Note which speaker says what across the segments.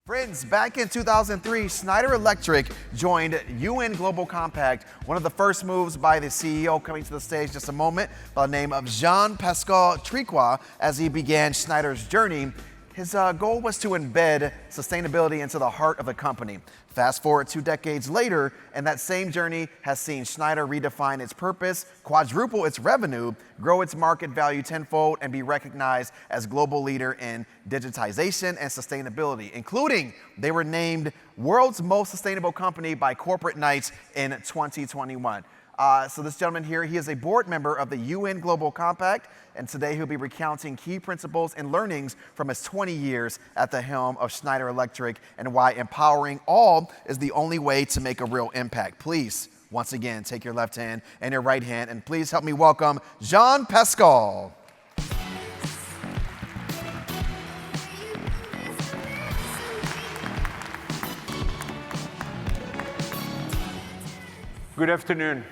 Speaker 1: Friends, back in 2003, Schneider Electric joined UN Global Compact, one of the first moves by the CEO coming to the stage just a moment by the name of Jean-Pascal Tricoire as he began Schneider's journey. His goal was to embed sustainability into the heart of the company. Fast forward 2 decades later, and that same journey has seen Schneider redefine its purpose, quadruple its revenue, grow its market value tenfold, and be recognized as global leader in digitization and sustainability, including they were named World's Most Sustainable Company by Corporate Knights in 2021. So this gentleman here, he is a board member of the UN Global Compact, and today he'll be recounting key principles and learnings from his 20 years at the helm of Schneider Electric and why empowering all is the only way to make a real impact. Please, once again, take your left hand and your right hand, and please help me welcome Jean-Pascal.
Speaker 2: Good afternoon.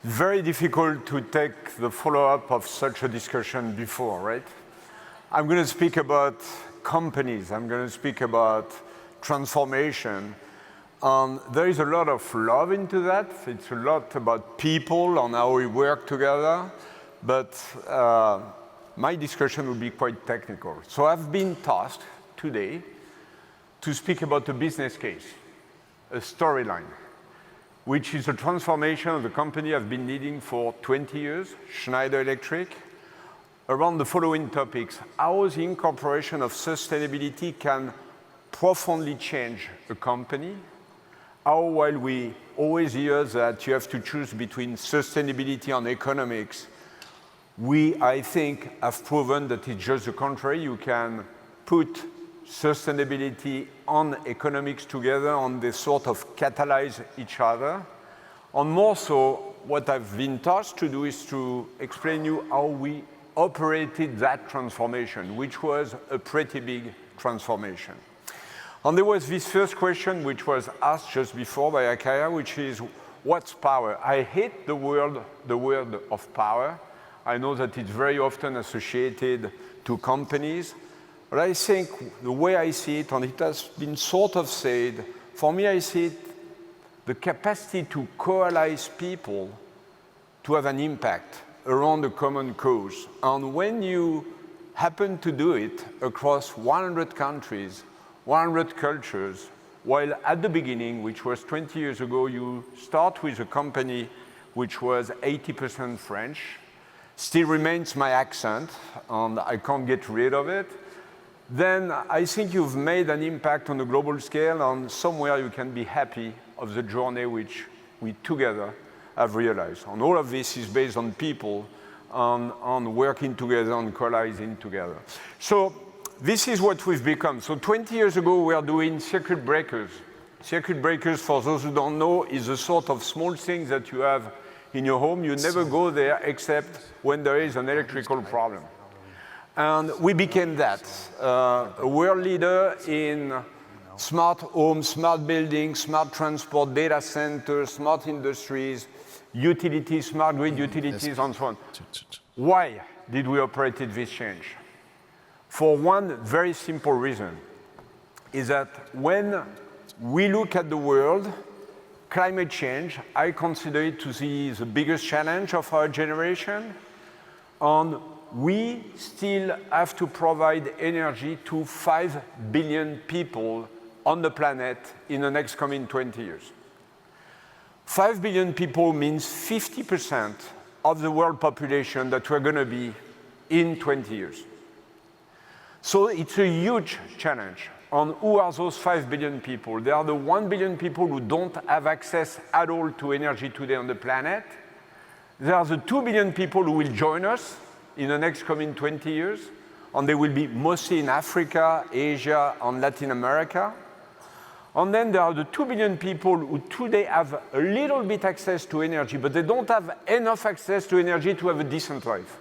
Speaker 2: Very difficult to take the follow-up of such a discussion before, right? I'm going to speak about companies. I'm going to speak about transformation. There is a lot of love into that. It's a lot about people and how we work together. But my discussion will be quite technical. So I've been tasked today to speak about a business case, a storyline, which is a transformation of the company I've been leading for 20 years, Schneider Electric, around the following topics: how the incorporation of sustainability can profoundly change a company, how while we always hear that you have to choose between sustainability and economics, we, I think, have proven that it's just the contrary. You can put sustainability and economics together, and they sort of catalyze each other. And more so, what I've been tasked to do is to explain you how we operated that transformation, which was a pretty big transformation. And there was this first question which was asked just before by Akaya, which is, what's power? I hate the word of power. I know that it's very often associated to companies. But I think the way I see it, and it has been sort of said, for me I see it, the capacity to coalesce people to have an impact around a common cause. And when you happen to do it across 100 countries, 100 cultures, while at the beginning, which was 20 years ago, you start with a company which was 80% French, still remains my accent, and I can't get rid of it, then I think you've made an impact on a global scale, and somewhere you can be happy of the journey which we together have realized. And all of this is based on people, on working together, on coalescing together. So this is what we've become. So 20 years ago, we are doing circuit breakers. Circuit breakers, for those who don't know, is a sort of small thing that you have in your home. You never go there except when there is an electrical problem. And we became that, a world leader in smart homes, smart buildings, smart transport, data centers, smart industries, utilities, smart grid utilities, and so on. Why did we operate this change? For one very simple reason, is that when we look at the world, climate change, I consider it to be the biggest challenge of our generation. And we still have to provide energy to 5 billion people on the planet in the next coming 20 years. 5 billion people means 50% of the world population that we're going to be in 20 years. So it's a huge challenge. And who are those 5 billion people? They are the 1 billion people who don't have access at all to energy today on the planet. There are the 2 billion people who will join us in the next coming 20 years, and they will be mostly in Africa, Asia, and Latin America. And then there are the 2 billion people who today have a little bit access to energy, but they don't have enough access to energy to have a decent life.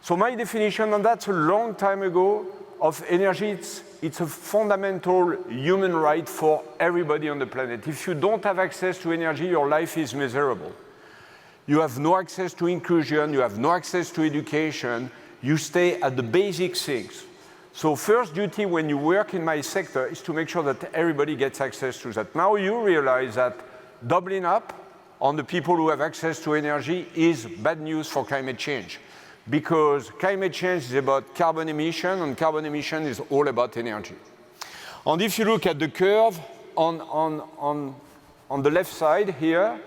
Speaker 2: So my definition, and that's a long time ago, of energy, it's a fundamental human right for everybody on the planet. If you don't have access to energy, your life is miserable. You have no access to inclusion, you have no access to education, you stay at the basic things. So first duty when you work in my sector is to make sure that everybody gets access to that. Now you realize that doubling up on the people who have access to energy is bad news for climate change, because climate change is about carbon emission, and carbon emission is all about energy. And if you look at the curve on the left side here,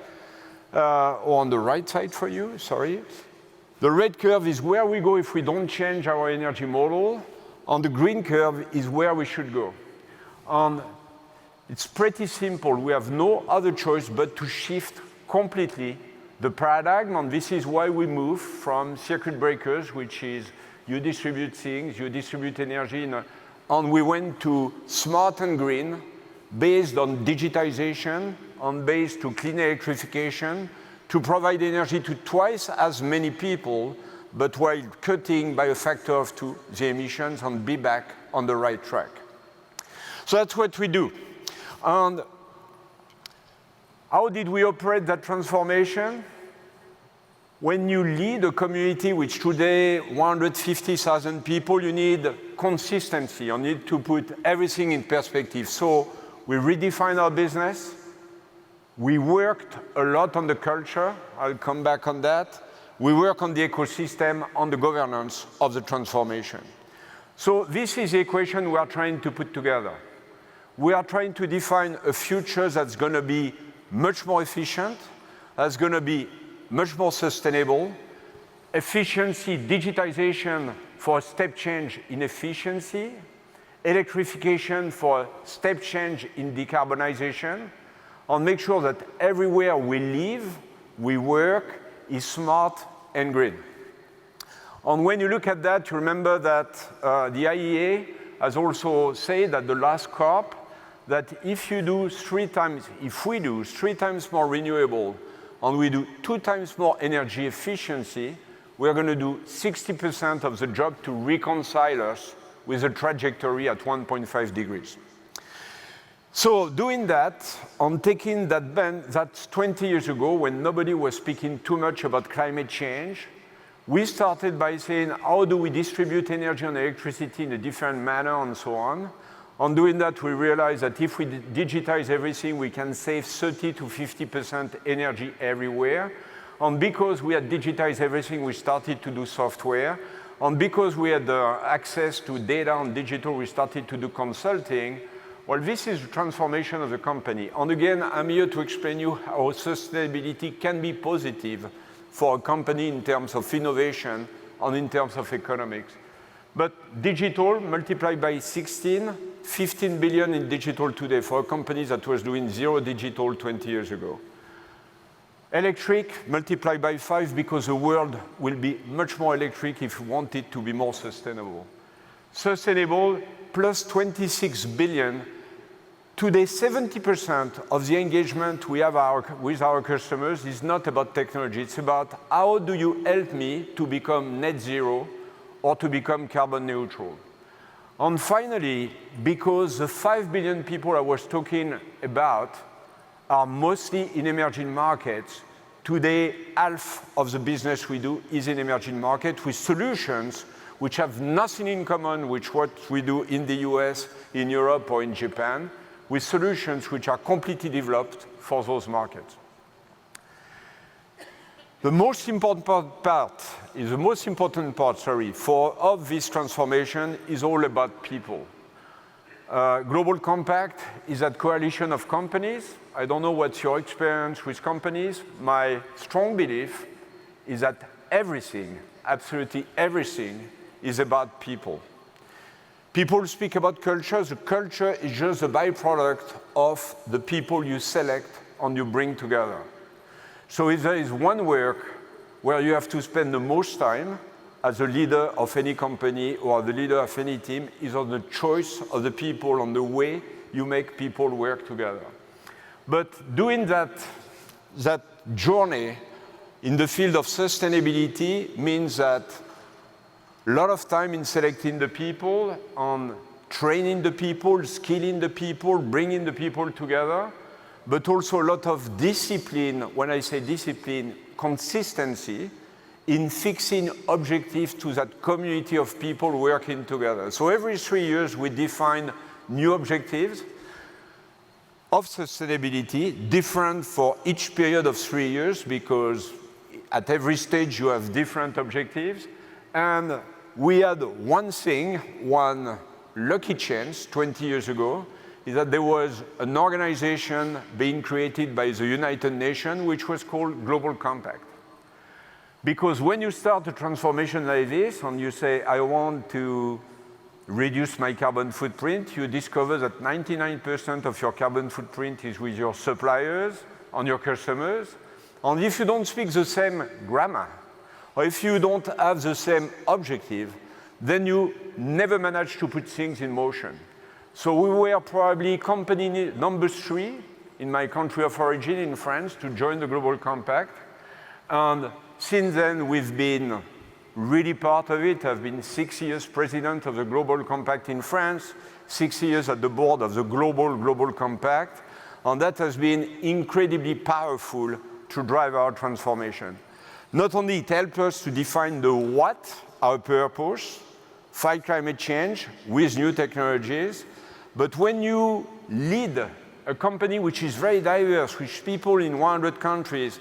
Speaker 2: or on the right side for you, sorry, the red curve is where we go if we don't change our energy model, and the green curve is where we should go. And it's pretty simple. We have no other choice but to shift completely the paradigm, and this is why we move from circuit breakers, which is you distribute things, you distribute energy, and we went to smart and green, based on digitization, and based to clean electrification, to provide energy to twice as many people, but while cutting by a factor of 2 the emissions and be back on the right track. So that's what we do. And how did we operate that transformation? When you lead a community which today 150,000 people, you need consistency. You need to put everything in perspective. So we redefined our business. We worked a lot on the culture. I'll come back on that. We work on the ecosystem, on the governance of the transformation. So this is the equation we are trying to put together. We are trying to define a future that's going to be much more efficient, that's going to be much more sustainable, efficiency, digitization for a step change in efficiency, electrification for a step change in decarbonization, and make sure that everywhere we live, we work, is smart and green. And when you look at that, you remember that the IEA has also said at the last COP that if we do 3 times more renewable and we do 2 times more energy efficiency, we're going to do 60% of the job to reconcile us with a trajectory at 1.5 degrees. So doing that, on taking that bend, that's 20 years ago when nobody was speaking too much about climate change, we started by saying, how do we distribute energy and electricity in a different manner and so on. On doing that, we realized that if we digitize everything, we can save 30 to 50% energy everywhere. And because we had digitized everything, we started to do software. And because we had access to data and digital, we started to do consulting. Well, this is the transformation of the company. And again, I'm here to explain you how sustainability can be positive for a company in terms of innovation and in terms of economics. But digital multiplied by 16, 15 billion in digital today for a company that was doing 0 digital 20 years ago. Electric multiplied by 5 because the world will be much more electric if we want it to be more sustainable. Sustainable plus 26 billion. Today, 70% of the engagement we have with our customers is not about technology. It's about how do you help me to become net zero or to become carbon neutral. And finally, because the 5 billion people I was talking about are mostly in emerging markets, today half of the business we do is in emerging markets with solutions which have nothing in common with what we do in the US, in Europe, or in Japan, with solutions which are completely developed for those markets. The most important part of this transformation is all about people. Global Compact is that coalition of companies. I don't know what's your experience with companies. My strong belief is that everything, absolutely everything, is about people. People speak about culture. The culture is just a byproduct of the people you select and you bring together. So if there is one work where you have to spend the most time as a leader of any company or the leader of any team is on the choice of the people, on the way you make people work together. But doing that journey in the field of sustainability means that a lot of time in selecting the people, on training the people, skilling the people, bringing the people together, but also a lot of discipline. When I say discipline, consistency in fixing objectives to that community of people working together. So every 3 years, we define new objectives of sustainability, different for each period of 3 years, because at every stage you have different objectives. And we had one thing, one lucky chance 20 years ago, is that there was an organization being created by the United Nations, which was called Global Compact. Because when you start a transformation like this, and you say, I want to reduce my carbon footprint, you discover that 99% of your carbon footprint is with your suppliers and your customers. And if you don't speak the same grammar, or if you don't have the same objective, then you never manage to put things in motion. So we were probably company number 3 in my country of origin, in France, to join the Global Compact. And since then, we've been really part of it. I've been 6 years president of the Global Compact in France, 6 years at the board of the Global Compact, and that has been incredibly powerful to drive our transformation. Not only it helped us to define the what, our purpose, fight climate change with new technologies, but when you lead a company which is very diverse, with people in 100 countries,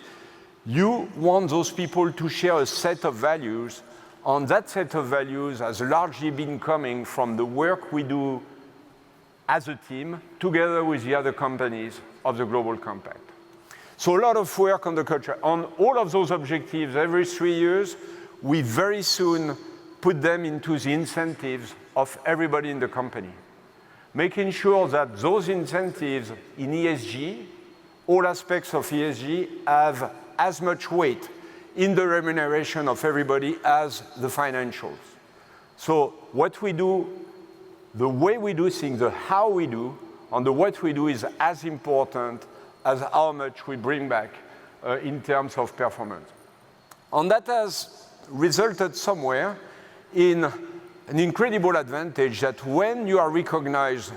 Speaker 2: you want those people to share a set of values, and that set of values has largely been coming from the work we do as a team, together with the other companies of the Global Compact. So a lot of work on the culture. On all of those objectives, every 3 years, we very soon put them into the incentives of everybody in the company, making sure that those incentives in ESG, all aspects of ESG, have as much weight in the remuneration of everybody as the financials. So what we do, the way we do things, the how we do, and the what we do is as important as how much we bring back in terms of performance. And that has resulted somewhere in an incredible advantage that when you are recognized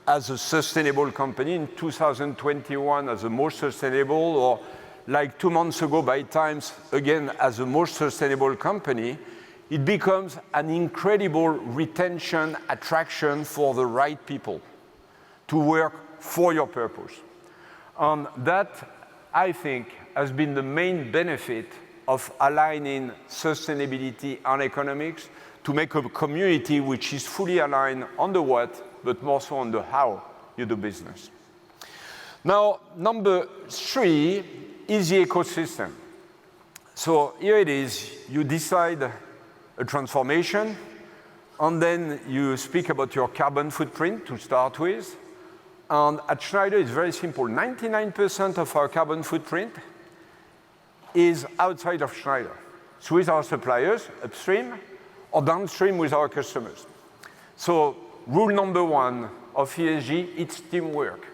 Speaker 2: as a sustainable company in 2021 as the most sustainable, or like 2 months ago by Times, again, as the most sustainable company, it becomes an incredible retention, attraction for the right people to work for your purpose. And that, I think, has been the main benefit of aligning sustainability and economics to make a community which is fully aligned on the what, but more so on the how you do business. Now, number 3 is the ecosystem. So here it is, you decide a transformation, and then you speak about your carbon footprint to start with. And at Schneider, it's very simple. 99% of our carbon footprint is outside of Schneider. It's with our suppliers, upstream, or downstream with our customers. So rule number 1 of ESG, it's teamwork.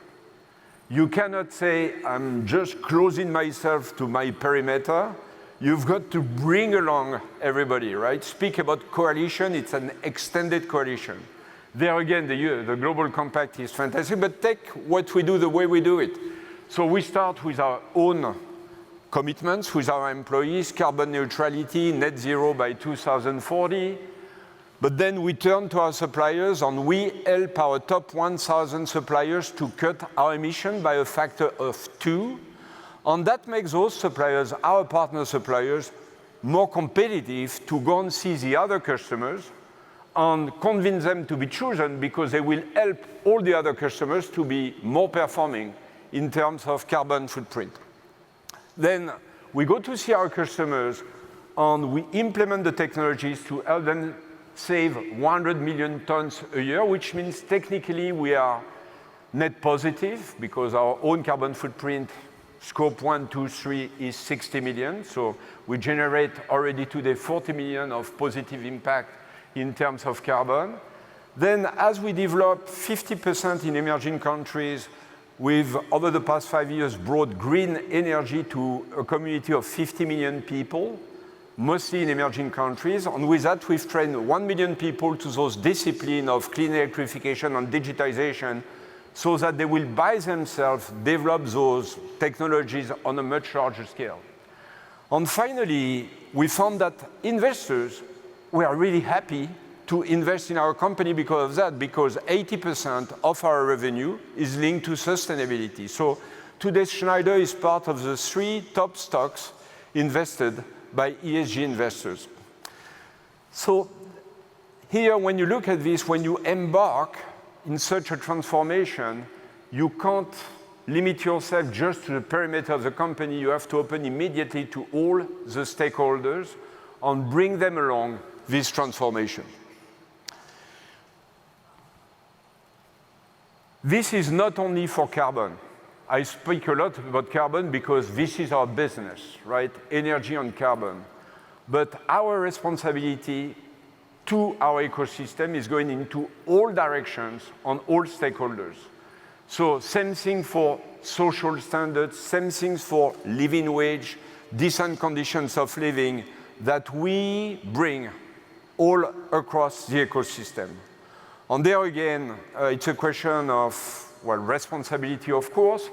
Speaker 2: You cannot say, I'm just closing myself to my perimeter. You've got to bring along everybody, right? Speak about coalition, it's an extended coalition. There again, the Global Compact is fantastic, but take what we do the way we do it. So we start with our own commitments with our employees, carbon neutrality, net zero by 2040. But then we turn to our suppliers and we help our top 1,000 suppliers to cut our emission by a factor of 2. And that makes those suppliers, our partner suppliers, more competitive to go and see the other customers and convince them to be chosen, because they will help all the other customers to be more performing in terms of carbon footprint. Then we go to see our customers and we implement the technologies to help them save 100 million tons a year, which means technically we are net positive because our own carbon footprint, scope 1, 2, 3 is 60 million. So we generate already today 40 million of positive impact in terms of carbon. Then as we develop 50% in emerging countries, we've, over the past 5 years, brought green energy to a community of 50 million people, mostly in emerging countries. And with that, we've trained 1 million people to those disciplines of clean electrification and digitization, so that they will by themselves develop those technologies on a much larger scale. And finally, we found that investors were really happy to invest in our company because of that, because 80% of our revenue is linked to sustainability. So today, Schneider is part of the 3 top stocks invested by ESG investors. So here, when you look at this, when you embark in such a transformation, you can't limit yourself just to the perimeter of the company. You have to open immediately to all the stakeholders and bring them along this transformation. This is not only for carbon. I speak a lot about carbon because this is our business, right? Energy and carbon. But our responsibility to our ecosystem is going into all directions on all stakeholders. So same thing for social standards, same things for living wage, decent conditions of living that we bring all across the ecosystem. And there again, it's a question of, well, responsibility, of course,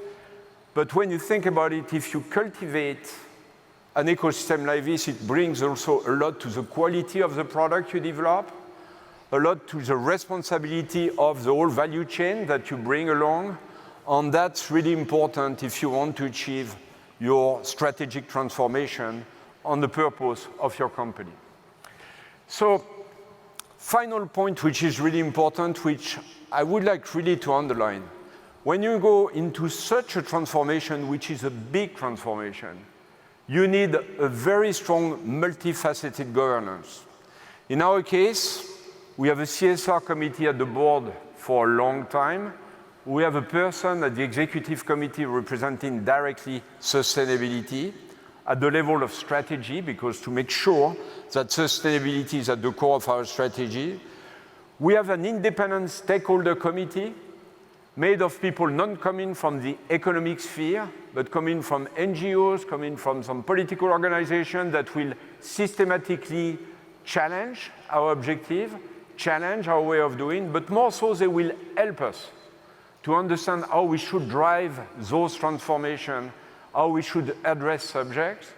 Speaker 2: but when you think about it, if you cultivate an ecosystem like this, it brings also a lot to the quality of the product you develop, a lot to the responsibility of the whole value chain that you bring along, and that's really important if you want to achieve your strategic transformation on the purpose of your company. So, final point which is really important, which I would like really to underline. When you go into such a transformation, which is a big transformation, you need a very strong, multifaceted governance. In our case, we have a CSR committee at the board for a long time. We have a person at the executive committee representing directly sustainability at the level of strategy, because to make sure that sustainability is at the core of our strategy. We have an independent stakeholder committee made of people not coming from the economic sphere, but coming from NGOs, coming from some political organizations that will systematically challenge our objective, challenge our way of doing, but more so they will help us to understand how we should drive those transformations, how we should address subjects.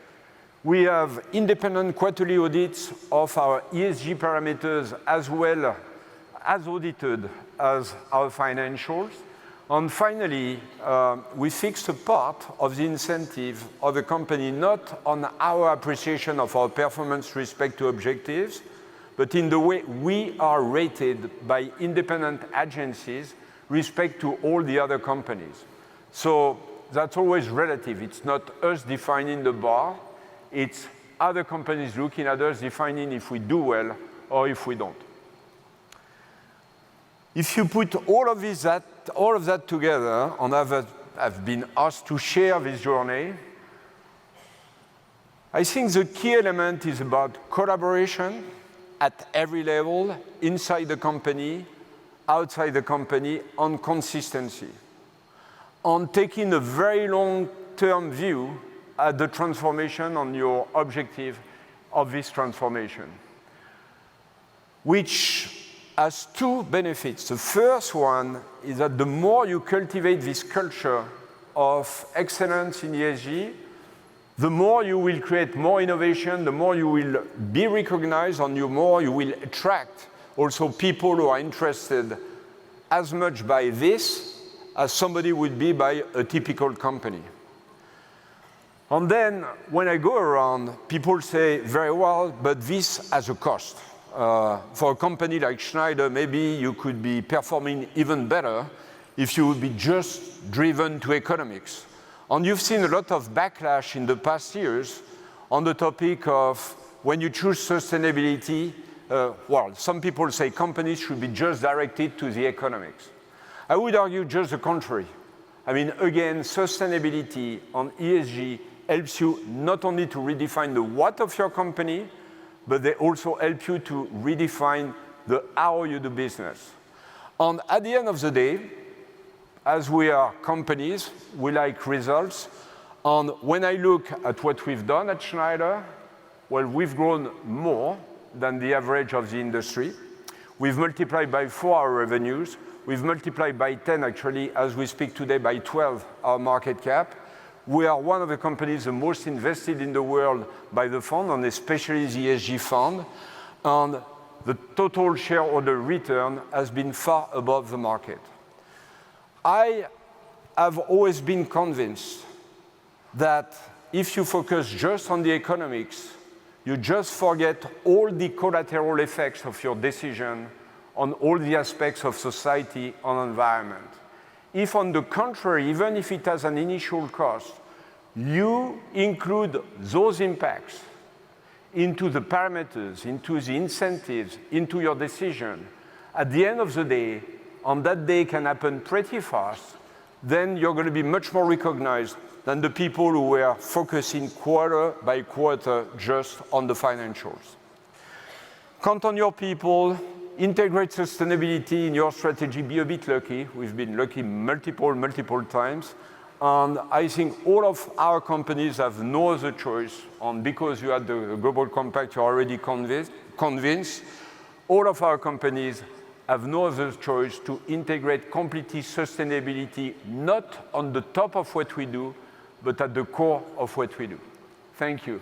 Speaker 2: We have independent quarterly audits of our ESG parameters as well as audited as our financials. And finally, we fixed a part of the incentive of the company not on our appreciation of our performance with respect to objectives, but in the way we are rated by independent agencies with respect to all the other companies. So that's always relative. It's not us defining the bar. It's other companies looking at us defining if we do well or if we don't. If you put all of that together, and I've been asked to share this journey, I think the key element is about collaboration at every level, inside the company, outside the company, on consistency, on taking a very long-term view at the transformation on your objective of this transformation, which has 2 benefits. The first one is that the more you cultivate this culture of excellence in ESG, the more you will create more innovation, the more you will be recognized, and the more you will attract also people who are interested as much by this as somebody would be by a typical company. And then when I go around, people say, very well, but this has a cost. For a company like Schneider, maybe you could be performing even better if you would be just driven to economics. And you've seen a lot of backlash in the past years on the topic of when you choose sustainability, well, some people say companies should be just directed to the economics. I would argue just the contrary. I mean, again, sustainability on ESG helps you not only to redefine the what of your company, but they also help you to redefine the how you do business. And at the end of the day, as we are companies, we like results. And when I look at what we've done at Schneider, well, we've grown more than the average of the industry. We've multiplied by 4 our revenues. We've multiplied by 10, actually, as we speak today, by 12 our market cap. We are one of the companies the most invested in the world by the fund, and especially the ESG fund. And the total shareholder return has been far above the market. I have always been convinced that if you focus just on the economics, you just forget all the collateral effects of your decision on all the aspects of society and environment. If, on the contrary, even if it has an initial cost, you include those impacts into the parameters, into the incentives, into your decision, at the end of the day, and that day can happen pretty fast, then you're going to be much more recognized than the people who were focusing quarter by quarter just on the financials. Count on your people, integrate sustainability in your strategy, be a bit lucky. We've been lucky multiple times. And I think all of our companies have no other choice, and because you had the Global Compact, you're already convinced, all of our companies have no other choice to integrate completely sustainability, not on the top of what we do, but at the core of what we do. Thank you.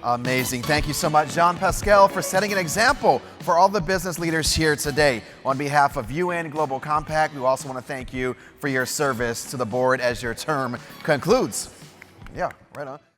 Speaker 1: Amazing. Thank you so much, Jean-Pascal, for setting an example for all the business leaders here today. On behalf of UN Global Compact, we also want to thank you for your service to the board as your term concludes. Yeah, right on.